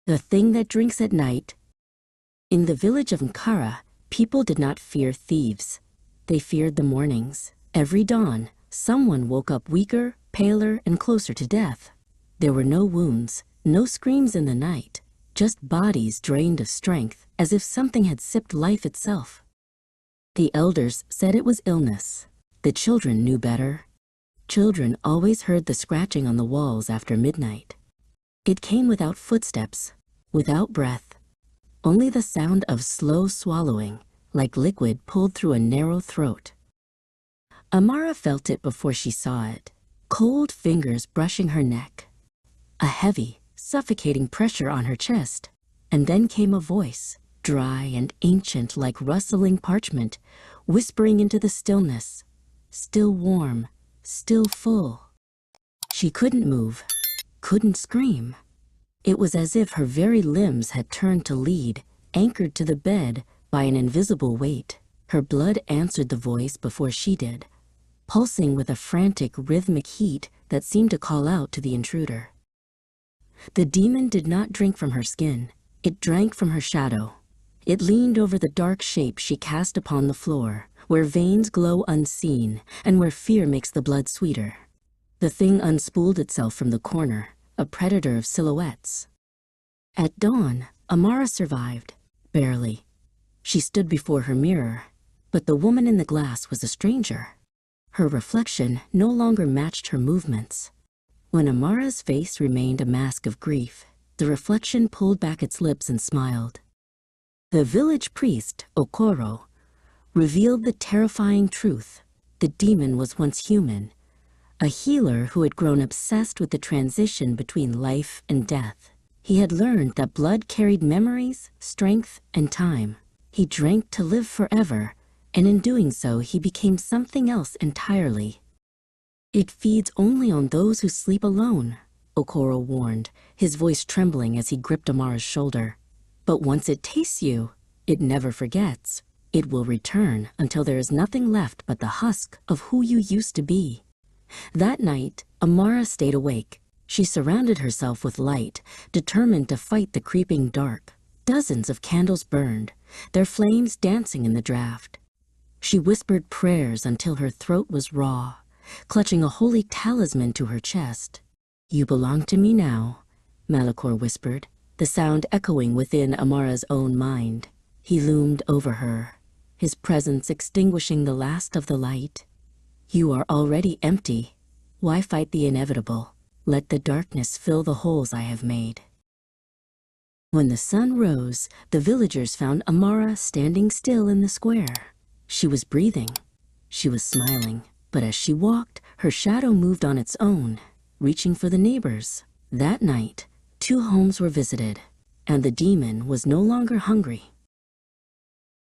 The thing that drinks at night. In the village of Nkara, people did not fear thieves. They feared the mornings. Every dawn, someone woke up weaker, paler, and closer to death. There were no wounds, no screams in the night, just bodies drained of strength, as if something had sipped life itself. The elders said it was illness. The children knew better. Children always heard the scratching on the walls after midnight. It came without footsteps, without breath, only the sound of slow swallowing, like liquid pulled through a narrow throat. Amara felt it before she saw it, cold fingers brushing her neck, a heavy, suffocating pressure on her chest, and then came a voice, dry and ancient like rustling parchment, whispering into the stillness, still warm, still full. She couldn't move, couldn't scream. It was as if her very limbs had turned to lead, anchored to the bed by an invisible weight. Her blood answered the voice before she did, pulsing with a frantic, rhythmic heat that seemed to call out to the intruder. The demon did not drink from her skin. It drank from her shadow. It leaned over the dark shape she cast upon the floor, where veins glow unseen and where fear makes the blood sweeter. The thing unspooled itself from the corner, a predator of silhouettes. At dawn, Amara survived, barely. She stood before her mirror, but the woman in the glass was a stranger. Her reflection no longer matched her movements. When Amara's face remained a mask of grief, the reflection pulled back its lips and smiled. The village priest, Okoro, revealed the terrifying truth. The demon was once human, a healer who had grown obsessed with the transition between life and death. He had learned that blood carried memories, strength, and time. He drank to live forever, and in doing so he became something else entirely. It feeds only on those who sleep alone, Okoro warned, his voice trembling as he gripped Amara's shoulder. But once it tastes you, it never forgets. It will return until there is nothing left but the husk of who you used to be. That night, Amara stayed awake. She surrounded herself with light, determined to fight the creeping dark. Dozens of candles burned, their flames dancing in the draft. She whispered prayers until her throat was raw, clutching a holy talisman to her chest. "You belong to me now," Malachor whispered, the sound echoing within Amara's own mind. He loomed over her, his presence extinguishing the last of the light. "You are already empty. Why fight the inevitable? Let the darkness fill the holes I have made." When the sun rose, the villagers found Amara standing still in the square. She was breathing. She was smiling. But as she walked, her shadow moved on its own, reaching for the neighbors. That night, 2 homes were visited, and the demon was no longer hungry.